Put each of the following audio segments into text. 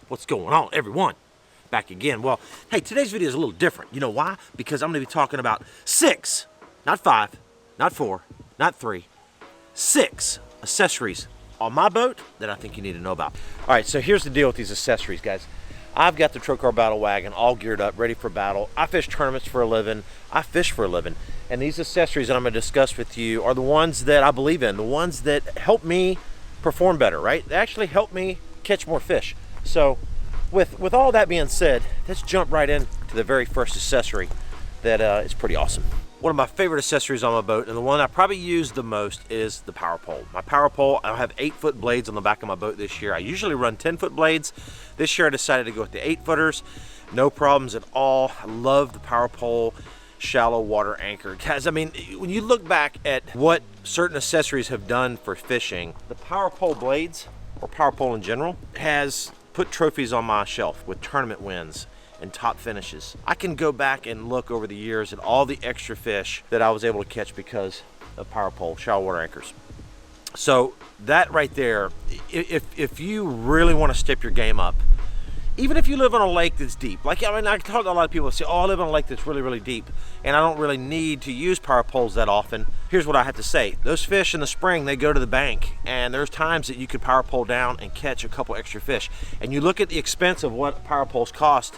What's going on, everyone? Back again. Well, hey, today's video is a little different. You know why? Because I'm going to be talking about 6, not 5, not 4, not 3, 6 accessories on my boat that I think you need to know about. All right, so here's the deal with these accessories, guys. I've got the Trocar Battle Wagon all geared up, ready for battle. I fish tournaments for a living. I fish for a living. And these accessories that I'm going to discuss with you are the ones that I believe in, the ones that help me perform better, right? They actually help me catch more fish. So with all that being said, let's jump right into the very first accessory that is pretty awesome. One of my favorite accessories on my boat, and the one I probably use the most, is the power pole. My power pole, I have 8-foot blades on the back of my boat this year. I usually run 10-foot blades. This year I decided to go with the 8-footers. No problems at all. I love the power pole shallow water anchor. Guys, I mean, when you look back at what certain accessories have done for fishing, the power pole blades, or power pole in general, has put trophies on my shelf with tournament wins and top finishes. I can go back and look over the years at all the extra fish that I was able to catch because of power pole shallow water anchors. So that right there, if you really want to step your game up, even if you live on a lake that's deep, like, I mean, I talk to a lot of people that say, oh, I live on a lake that's really, really deep, and I don't really need to use power poles that often. Here's what I have to say. Those fish in the spring, they go to the bank, and there's times that you could power pole down and catch a couple extra fish. And you look at the expense of what power poles cost,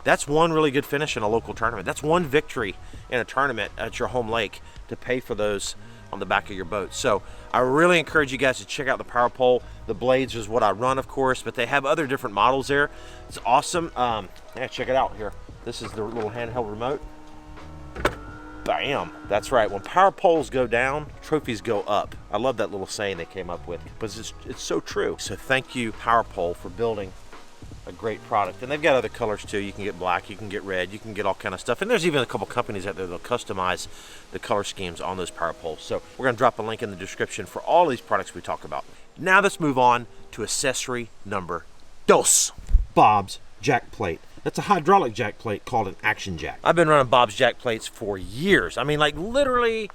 that's one really good finish in a local tournament. That's one victory in a tournament at your home lake to pay for those on the back of your boat. So I really encourage you guys to check out the power pole. The blades is what I run, of course, but they have other different models there. It's awesome. Yeah, check it out here. This is the little handheld remote. Bam! That's right. When power poles go down, trophies go up. I love that little saying they came up with, because it's so true. So thank you, power pole, for building a great product. And they've got other colors too. You can get black, you can get red, you can get all kind of stuff. And there's even a couple companies out there that'll customize the color schemes on those power poles. So we're going to drop a link in the description for all these products we talk about. Now let's move on to accessory number 2. Bob's jack plate. That's a hydraulic jack plate called an action jack. I've been running Bob's jack plates for years. I mean, like, literally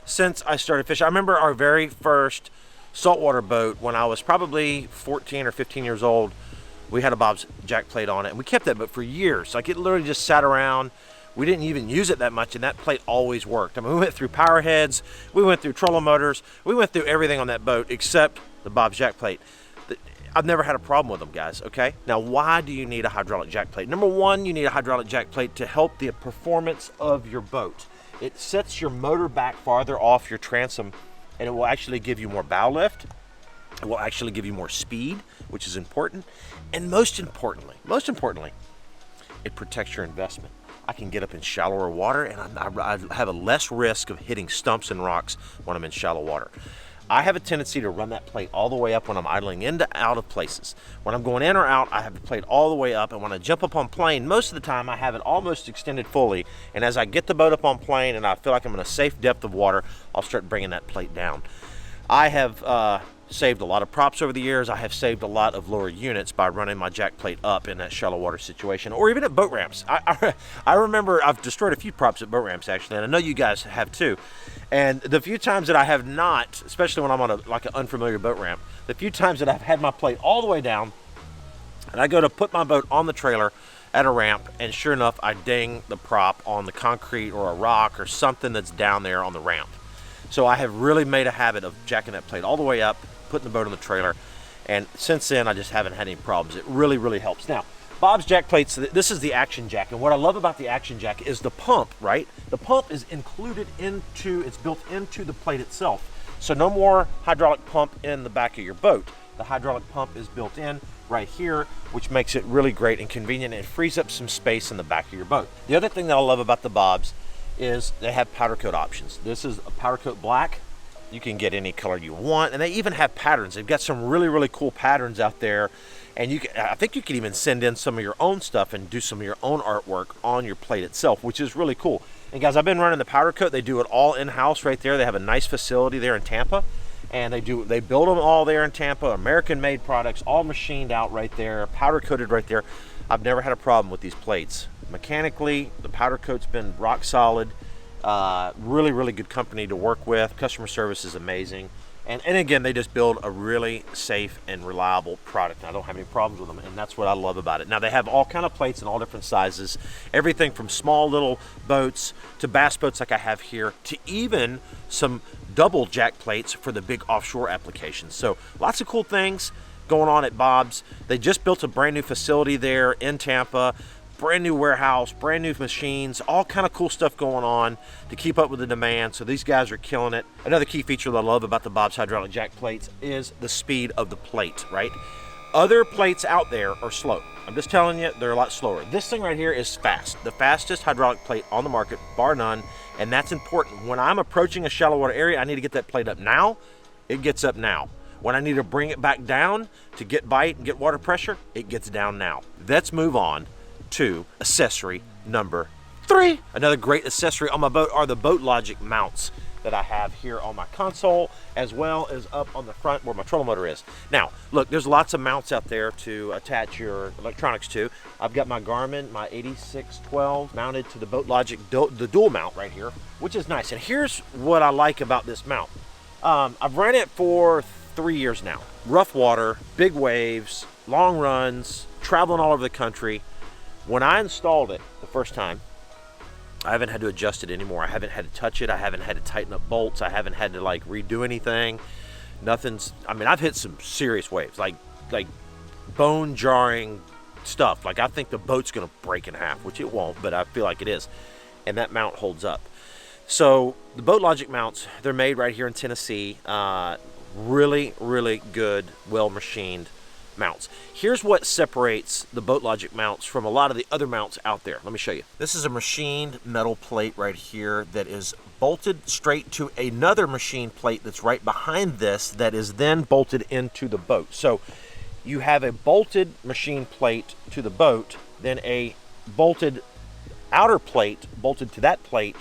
since I started fishing. I remember our very first saltwater boat when I was probably 14 or 15 years old. We had a Bob's jack plate on it, and we kept that boat for years. Like, it literally just sat around. We didn't even use it that much, and that plate always worked. I mean, we went through power heads, we went through trolling motors, we went through everything on that boat except the Bob's jack plate. I've never had a problem with them, guys, okay? Now, why do you need a hydraulic jack plate? Number one, you need a hydraulic jack plate to help the performance of your boat. It sets your motor back farther off your transom, and it will actually give you more bow lift. It will actually give you more speed, which is important. And most importantly, it protects your investment. I can get up in shallower water, and I have a less risk of hitting stumps and rocks when I'm in shallow water. I have a tendency to run that plate all the way up when I'm idling into out of places. When I'm going in or out, I have the plate all the way up, and when I jump up on plane, most of the time I have it almost extended fully, and as I get the boat up on plane and I feel like I'm in a safe depth of water, I'll start bringing that plate down. I have saved a lot of props over the years. I have saved a lot of lower units by running my jack plate up in that shallow water situation, or even at boat ramps. I remember I've destroyed a few props at boat ramps, actually, and I know you guys have too. And the few times that I have not, especially when I'm on like an unfamiliar boat ramp, the few times that I've had my plate all the way down, and I go to put my boat on the trailer at a ramp, and sure enough, I ding the prop on the concrete or a rock or something that's down there on the ramp. So I have really made a habit of jacking that plate all the way up, putting the boat on the trailer, and since then I just haven't had any problems. It really, really helps. Now, Bob's jack plates, this is the action jack, and what I love about the action jack is the pump, right? The pump is included into, it's built into the plate itself. So no more hydraulic pump in the back of your boat. The hydraulic pump is built in right here, which makes it really great and convenient, and it frees up some space in the back of your boat. The other thing that I love about the Bob's is they have powder coat options. This is a powder coat black. You can get any color you want, and they even have patterns. They've got some really, really cool patterns out there, and I think you can even send in some of your own stuff and do some of your own artwork on your plate itself, which is really cool. And guys, I've been running the powder coat. They do it all in-house right there. They have a nice facility there in Tampa, and they build them all there in Tampa, American-made products, all machined out right there, powder coated right there. I've never had a problem with these plates. Mechanically, the powder coat's been rock solid. Really, really good company to work with. Customer service is amazing. And again, they just build a really safe and reliable product. I don't have any problems with them, and that's what I love about it. Now, they have all kind of plates in all different sizes, everything from small little boats to bass boats like I have here, to even some double jack plates for the big offshore applications. So lots of cool things going on at Bob's. They just built a brand new facility there in Tampa. Brand new warehouse, brand new machines, all kind of cool stuff going on to keep up with the demand. So these guys are killing it. Another key feature that I love about the Bob's hydraulic jack plates is the speed of the plate, right? Other plates out there are slow. I'm just telling you, they're a lot slower. This thing right here is fast. The fastest hydraulic plate on the market, bar none, and that's important. When I'm approaching a shallow water area, I need to get that plate up now. It gets up now. When I need to bring it back down to get bite and get water pressure, it gets down now. Let's move on to accessory number 3. Another great accessory on my boat are the Boat Logic mounts that I have here on my console, as well as up on the front where my trolling motor is. Now, look, there's lots of mounts out there to attach your electronics to. I've got my Garmin, my 8612, mounted to the Boat Logic, the dual mount right here, which is nice. And here's what I like about this mount. I've ran it for 3 years now. Rough water, big waves, long runs, traveling all over the country. When I installed it the first time, I haven't had to adjust it anymore. I haven't had to touch it. I haven't had to tighten up bolts. I haven't had to like redo anything. Nothing's, I mean, I've hit some serious waves, like bone jarring stuff. Like I think the boat's gonna break in half, which it won't, but I feel like it is. And that mount holds up. So the Boat Logic mounts, they're made right here in Tennessee. Really, really good, well machined mounts. Here's what separates the Boat Logic mounts from a lot of the other mounts out there. Let me show you. This is a machined metal plate right here that is bolted straight to another machined plate that's right behind this that is then bolted into the boat. So you have a bolted machined plate to the boat, then a bolted outer plate bolted to that plate,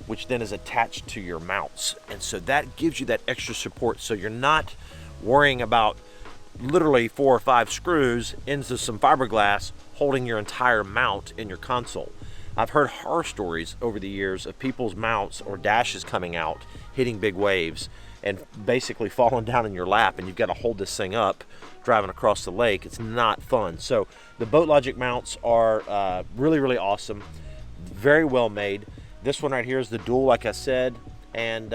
which then is attached to your mounts. And so that gives you that extra support, so you're not worrying about literally 4 or 5 screws into some fiberglass holding your entire mount in your console. I've heard horror stories over the years of people's mounts or dashes coming out, hitting big waves, and basically falling down in your lap, and you've got to hold this thing up driving across the lake. It's not fun. So the Boat Logic mounts are really, really awesome, very well made. This one right here is the dual, like I said. And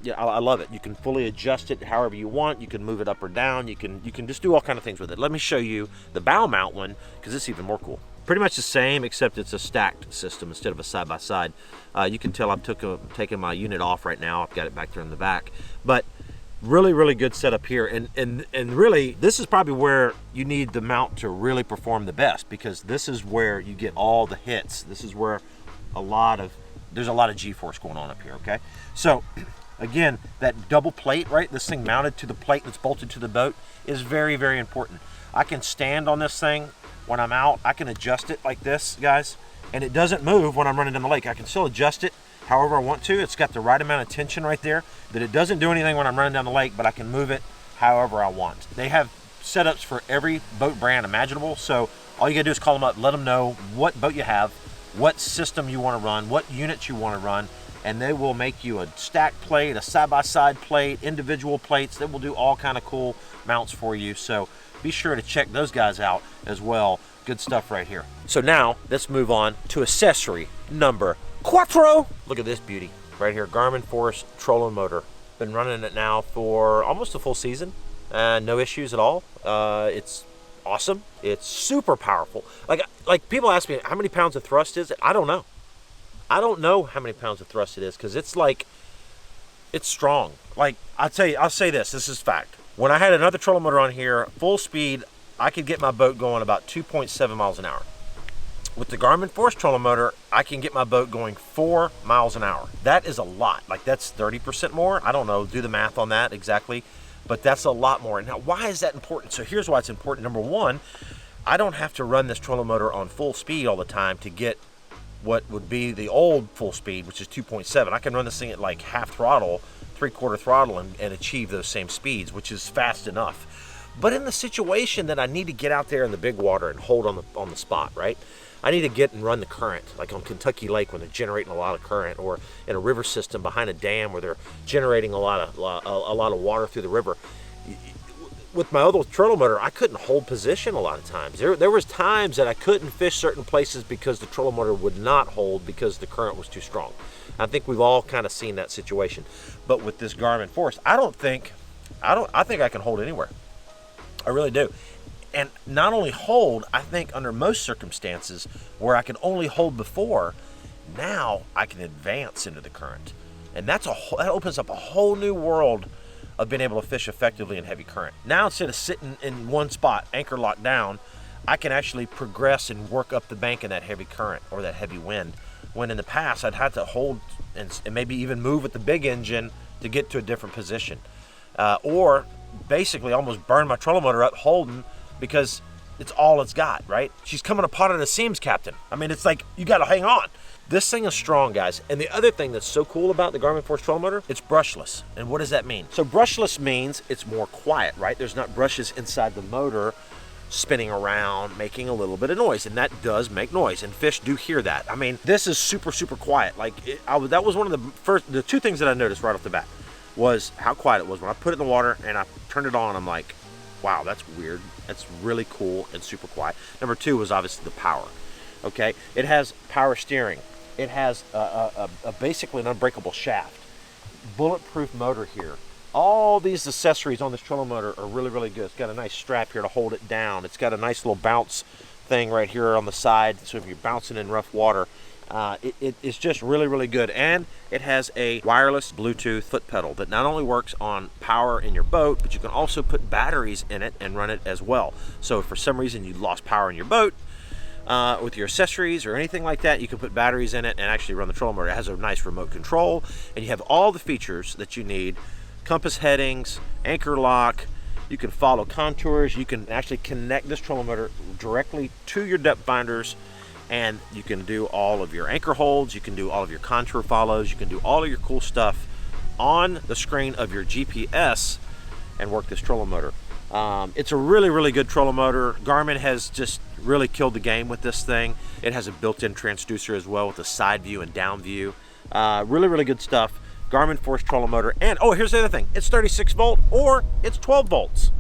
yeah, I love it. You can fully adjust it however you want. You can move it up or down. You can just do all kind of things with it. Let me show you the bow mount one, because it's even more cool. Pretty much the same, except it's a stacked system instead of a side-by-side. You can tell I'm taking my unit off right now. I've got it back there in the back. But really, really good setup here. And really, this is probably where you need the mount to really perform the best, because this is where you get all the hits. This is where there's a lot of G-force going on up here, okay? So, again, that double plate, right? This thing mounted to the plate that's bolted to the boat is very, very important. I can stand on this thing when I'm out. I can adjust it like this, guys, and it doesn't move when I'm running down the lake. I can still adjust it however I want to. It's got the right amount of tension right there that it doesn't do anything when I'm running down the lake, but I can move it however I want. They have setups for every boat brand imaginable, so all you gotta do is call them up, let them know what boat you have, what system you want to run, what units you want to run, and they will make you a stack plate, a side-by-side plate, individual plates. They will do all kind of cool mounts for you. So be sure to check those guys out as well. Good stuff right here. So now let's move on to accessory number 4. Look at this beauty right here, Garmin Force trolling motor. Been running it now for almost a full season. No issues at all. It's awesome. It's super powerful. Like people ask me how many pounds of thrust is it? I don't know. I don't know how many pounds of thrust it is, because it's strong. Like I'll say this is fact. When I had another trolling motor on here, full speed, I could get my boat going about 2.7 miles an hour. With the Garmin Force trolling motor, I can get my boat going 4 miles an hour. That is a lot. Like that's 30% more. I don't know, do the math on that exactly. But that's a lot more. Now, why is that important? So here's why it's important. Number one, I don't have to run this trolling motor on full speed all the time to get what would be the old full speed, which is 2.7. I can run this thing at like half throttle, 3/4 throttle, and achieve those same speeds, which is fast enough. But in the situation that I need to get out there in the big water and hold on the spot, right? I need to get and run the current, like on Kentucky Lake when they're generating a lot of current, or in a river system behind a dam where they're generating a lot of water through the river. With my other trolling motor, I couldn't hold position a lot of times. There was times that I couldn't fish certain places because the trolling motor would not hold because the current was too strong. I think we've all kind of seen that situation. But with this Garmin Force, I think I can hold anywhere. I really do. And not only hold, I think under most circumstances where I could only hold before, now I can advance into the current. And that opens up a whole new world of being able to fish effectively in heavy current. Now, instead of sitting in one spot, anchor locked down, I can actually progress and work up the bank in that heavy current or that heavy wind. When in the past, I'd had to hold and maybe even move with the big engine to get to a different position. Or basically almost burn my trolling motor up holding because it's all it's got, right? She's coming apart at the seams, Captain. I mean, it's like, you gotta hang on. This thing is strong, guys. And the other thing that's so cool about the Garmin Force trolling motor, it's brushless. And what does that mean? So brushless means it's more quiet, right? There's not brushes inside the motor spinning around, making a little bit of noise. And that does make noise, and fish do hear that. I mean, this is super, super quiet. Like, that was one of the two things that I noticed right off the bat was how quiet it was. When I put it in the water and I turned it on, I'm like, wow, that's weird. That's really cool and super quiet. Number two was obviously the power. Okay, it has power steering. It has basically an unbreakable shaft, bulletproof motor here. All these accessories on this trolling motor are really, really good. It's got a nice strap here to hold it down. It's got a nice little bounce thing right here on the side, so if you're bouncing in rough water, it's just really, really good. And it has a wireless Bluetooth foot pedal that not only works on power in your boat, but you can also put batteries in it and run it as well. So if for some reason you lost power in your boat, with your accessories or anything like that, you can put batteries in it and actually run the trolling motor. It has a nice remote control, and you have all the features that you need. Compass headings, anchor lock, you can follow contours, you can actually connect this trolling motor directly to your depth finders, and you can do all of your anchor holds, you can do all of your contour follows, you can do all of your cool stuff on the screen of your GPS and work this trolling motor. It's a really, really good trolling motor. Garmin has just really killed the game with this thing. It has a built-in transducer as well with a side view and down view. Really, really good stuff. Garmin Force trolling motor. And oh, here's the other thing. It's 36 volt or it's 12 volts.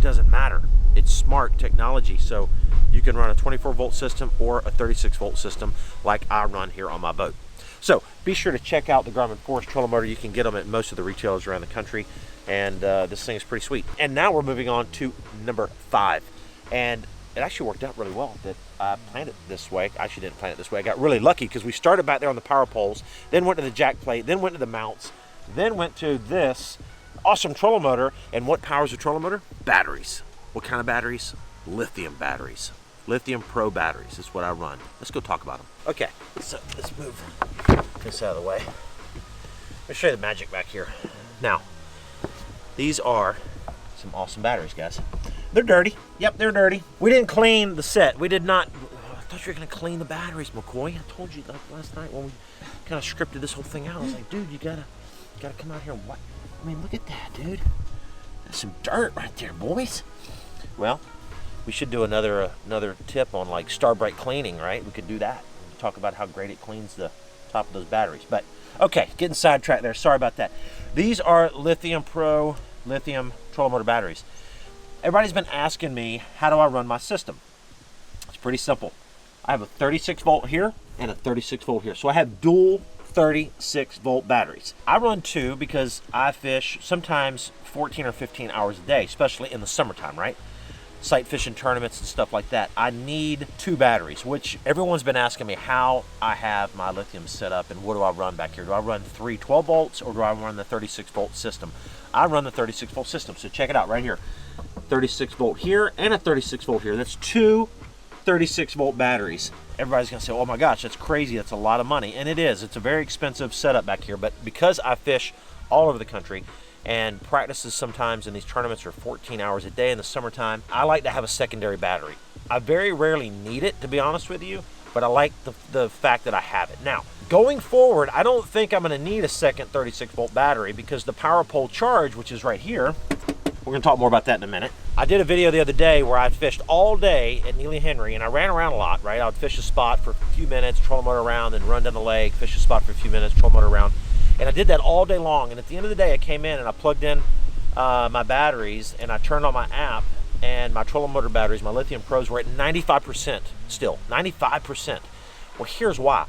Doesn't matter. It's smart technology. So you can run a 24 volt system or a 36 volt system like I run here on my boat. So be sure to check out the Garmin Force trolling motor. You can get them at most of the retailers around the country. And this thing is pretty sweet. And now we're moving on to number 5. And it actually worked out really well that I planned it this way. I actually didn't plan it this way. I got really lucky because we started back there on the power poles, then went to the jack plate, then went to the mounts, then went to this awesome trolling motor. And what powers the trolling motor? Batteries. What kind of batteries? Lithium batteries. Lithium Pro batteries is what I run. Let's go talk about them. Okay, so let's move this out of the way. Let me show you the magic back here. Now, these are some awesome batteries, guys. They're dirty. Yep, they're dirty. We didn't clean the set. We did not. I thought you were going to clean the batteries, McCoy. I told you like last night when we kind of scripted this whole thing out. I was like, dude, you gotta come out here and what? I mean, look at that, dude. That's some dirt right there, boys. Well, we should do another tip on like Starbright cleaning, right? We could do that. Talk about how great it cleans the top of those batteries. But okay, getting sidetracked there. Sorry about that. These are Lithium Pro lithium trolling motor batteries. Everybody's been asking me, how do I run my system? It's pretty simple. I have a 36 volt here and a 36 volt here. So I have dual 36 volt batteries. I run two because I fish sometimes 14 or 15 hours a day, especially in the summertime, right? Sight fishing tournaments and stuff like that. I need two batteries, which everyone's been asking me how I have my lithium set up and what do I run back here? Do I run 3 12 volts or do I run the 36 volt system? I run the 36 volt system, so check it out right here. 36 volt here and a 36 volt here. That's two 36 volt batteries. Everybody's gonna say, oh my gosh, that's crazy, that's a lot of money. And it is, it's a very expensive setup back here, but because I fish all over the country and practices sometimes in these tournaments are 14 hours a day in the summertime, I like to have a secondary battery. I very rarely need it, to be honest with you, but I like the fact that I have it. Now, going forward, I don't think I'm gonna need a second 36 volt battery because the power pole charge, which is right here, We're gonna talk more about that in a minute. I did a video the other day where I fished all day at Neely Henry, and I ran around a lot, right? I would fish a spot for a few minutes, troll motor around, then run down the lake, fish a spot for a few minutes, troll motor around. And I did that all day long. And at the end of the day, I came in and I plugged in my batteries, and I turned on my app, and my trolling motor batteries, my Lithium Pros, were at 95% still, 95%. Well, here's why.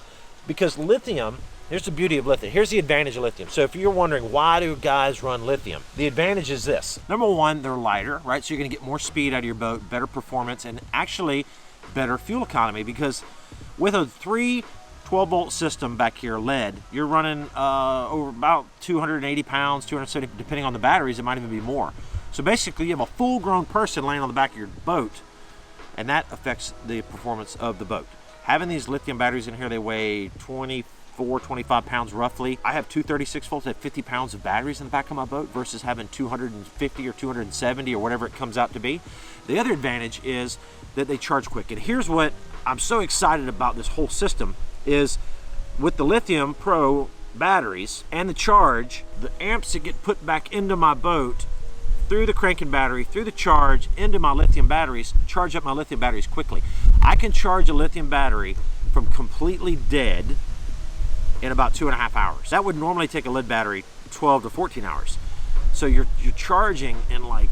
Because lithium, here's the beauty of lithium. Here's the advantage of lithium. So if you're wondering, why do guys run lithium? The advantage is this. Number one, they're lighter, right? So you're gonna get more speed out of your boat, better performance, and actually better fuel economy, because with a 12-volt system back here, lead, you're running over about 280 pounds, 270, depending on the batteries, it might even be more. So basically, you have a full-grown person laying on the back of your boat, and that affects the performance of the boat. Having these lithium batteries in here, they weigh 24, 25 pounds roughly. I have two 36 volts at 50 pounds of batteries in the back of my boat versus having 250 or 270 or whatever it comes out to be. The other advantage is that they charge quick. And here's what I'm so excited about this whole system is, with the Lithium Pro batteries and the charge, the amps that get put back into my boat through the cranking battery, through the charge, into my lithium batteries, charge up my lithium batteries quickly. I can charge a lithium battery from completely dead in about 2.5 hours. That would normally take a lead battery 12 to 14 hours. So you're charging in, like,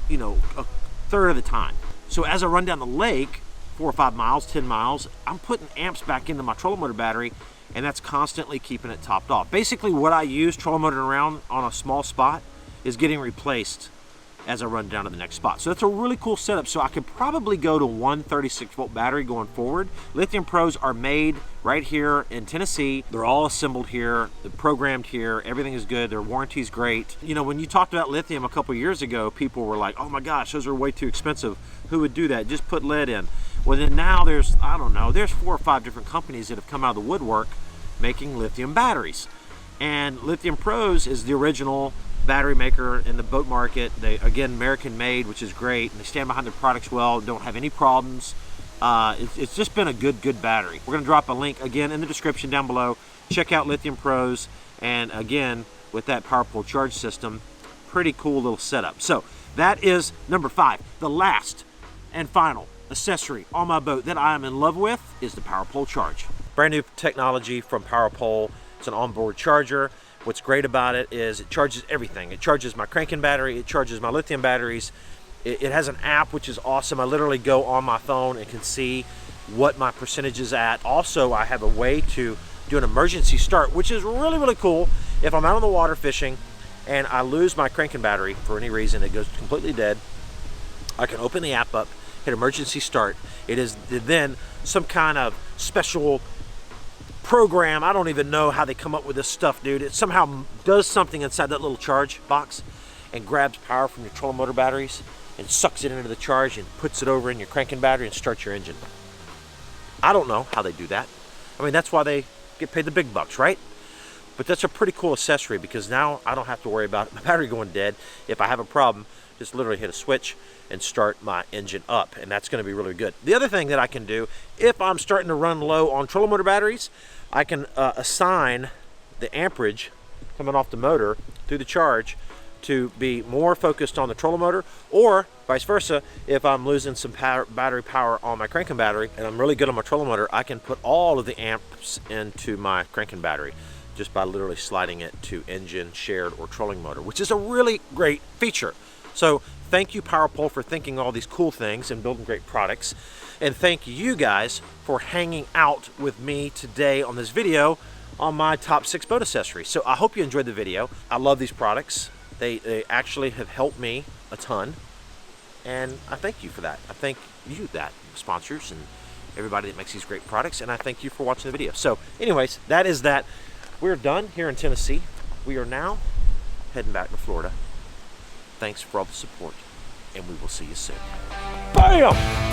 you know, a third of the time. So as I run down the lake, 4 or 5 miles, 10 miles, I'm putting amps back into my trolling motor battery, and that's constantly keeping it topped off. Basically, what I use trolling motor around on a small spot is getting replaced as I run down to the next spot. So that's a really cool setup. So I could probably go to one 36-volt battery going forward. Lithium Pros are made right here in Tennessee. They're all assembled here, they're programmed here, everything is good, their warranty's great. You know, when you talked about lithium a couple years ago, people were like, oh my gosh, those are way too expensive. Who would do that? Just put lead in. Well, then now there's, I don't know, there's 4 or 5 different companies that have come out of the woodwork making lithium batteries. And Lithium Pros is the original battery maker in the boat market. They, again, American made, which is great, and they stand behind their products well, don't have any problems. It's just been a good battery. We're gonna drop a link again in the description down below. Check out Lithium Pros, and again, with that powerful charge system, pretty cool little setup. So that is number 5. The last and final accessory on my boat that I am in love with is the PowerPole Charge. Brand new technology from PowerPole. It's an onboard charger. What's great about it is it charges everything. It charges my cranking battery, it charges my lithium batteries. It has an app, which is awesome. I literally go on my phone and can see what my percentage is at. Also, I have a way to do an emergency start, which is really cool. If I'm out on the water fishing and I lose my cranking battery for any reason, it goes completely dead, I can open the app up, hit emergency start. It is then some kind of special program. I don't even know how they come up with this stuff, dude. It somehow does something inside that little charge box and grabs power from your trolling motor batteries and sucks it into the charge and puts it over in your cranking battery and starts your engine. I don't know how they do that. I mean, that's why they get paid the big bucks, right? But that's a pretty cool accessory, because now I don't have to worry about my battery going dead. If I have a problem, just literally hit a switch and start my engine up, and that's going to be really good. The other thing that I can do, if I'm starting to run low on trolling motor batteries, I can assign the amperage coming off the motor through the charge to be more focused on the trolling motor, or vice versa. If I'm losing some battery power on my cranking battery and I'm really good on my trolling motor, I can put all of the amps into my cranking battery just by literally sliding it to engine, shared, or trolling motor, which is a really great feature. So thank you, PowerPole, for thinking all these cool things and building great products. And thank you guys for hanging out with me today on this video on my top 6 boat accessories. So I hope you enjoyed the video. I love these products. They actually have helped me a ton. And I thank you for that. I thank you, sponsors and everybody that makes these great products. And I thank you for watching the video. So anyways, that is that. We're done here in Tennessee. We are now heading back to Florida. Thanks for all the support, and we will see you soon. Bam!